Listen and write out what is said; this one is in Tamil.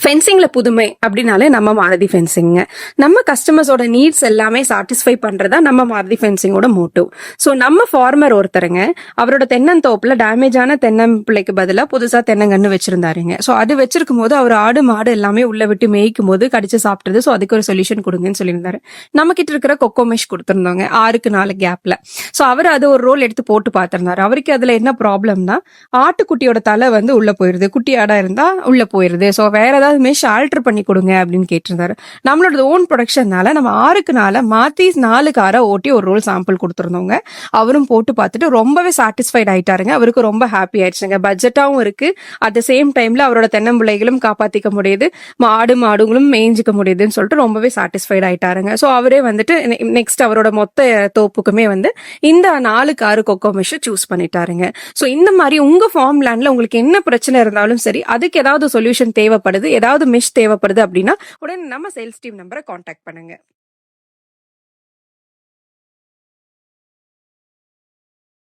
ஃபென்சிங்ல புதுமை அப்படின்னாலே நம்ம மாருதி ஃபென்சிங்க. நம்ம கஸ்டமர்ஸோட நீட்ஸ் எல்லாமே சாட்டிஸ்ஃபை பண்றதா நம்ம மாருதி ஃபென்சிங்கோட மோட்டிவ். ஸோ நம்ம ஃபார்மர் ஒருத்தருங்க அவரோட தென்னந்தோப்புல டேமேஜான தென்னம்பிள்ளைக்கு பதிலா புதுசா தென்னங்கன்னு வச்சிருந்தாருங்க. ஸோ அது வச்சிருக்கும் போது அவர் ஆடு மாடு எல்லாமே உள்ள விட்டு மேய்க்கும் போது கடிச்சு சாப்பிட்டது. ஸோ அதுக்கு ஒரு சொல்யூஷன் கொடுங்கன்னு சொல்லியிருந்தாரு. நம்ம கிட்ட இருக்கிற கொக்கோ மெஷ் கொடுத்திருந்தோங்க 6க்கு 4 கேப்ல. ஸோ அவர் அது ஒரு ரோல் எடுத்து போட்டு பார்த்திருந்தாரு. அவருக்கு அதுல என்ன ப்ராப்ளம்னா ஆட்டுக்குட்டியோட தலை வந்து உள்ள போயிருது, குட்டி ஆடா இருந்தா உள்ள போயிருது. ஸோ வேற ஏதாவது மெஷ் ஆல்டர் பண்ணி கொடுங்க அப்படின்னு கேட்டிருந்தாரு. நம்மளோட ஓன் ப்ரொடக்ஷன்னால நம்ம 6க்கு 4 மாத்தி 4 காரை ஓட்டி ஒரு ரோல் சாம்பிள் கொடுத்துருந்தோங்க. அவரும் போட்டு பார்த்துட்டு ரொம்பவே சாட்டிஸ்ஃபைட் ஆயிட்டாருங்க. அவருக்கு ரொம்ப ஹாப்பி ஆயிடுச்சுங்க. பட்ஜெட்டாவும் இருக்கு, அட் த சேம் டைம்ல அவரோட தென்னம்பிள்ளைகளும் காப்பாத்திக்க முடியுது, மாடுங்களும் மேய்ஞ்சிக்க முடியுதுன்னு சொல்லிட்டு ரொம்பவே சாட்டிஸ்ஃபைட் ஆயிட்டாருங்க. ஸோ அவரே வந்துட்டு நெக்ஸ்ட் அவரோட மொத்த தோப்புக்குமே வந்து இந்த 4 காரு கொக்கோ மெஷ் சூஸ் பண்ணிட்டாருங்க. ஸோ இந்த மாதிரி உங்க ஃபார்ம் லேண்ட்ல உங்களுக்கு என்ன பிரச்சனை இருந்தாலும் சரி, அதுக்கு ஏதாவது சொல்யூஷன் தேவைப்படுது, ஏதாவது மெஷ் தேவைப்படுது அப்படின்னா உடனே நம்ம சேல்ஸ் டீம் நம்பரை காண்டாக்ட் பண்ணுங்க.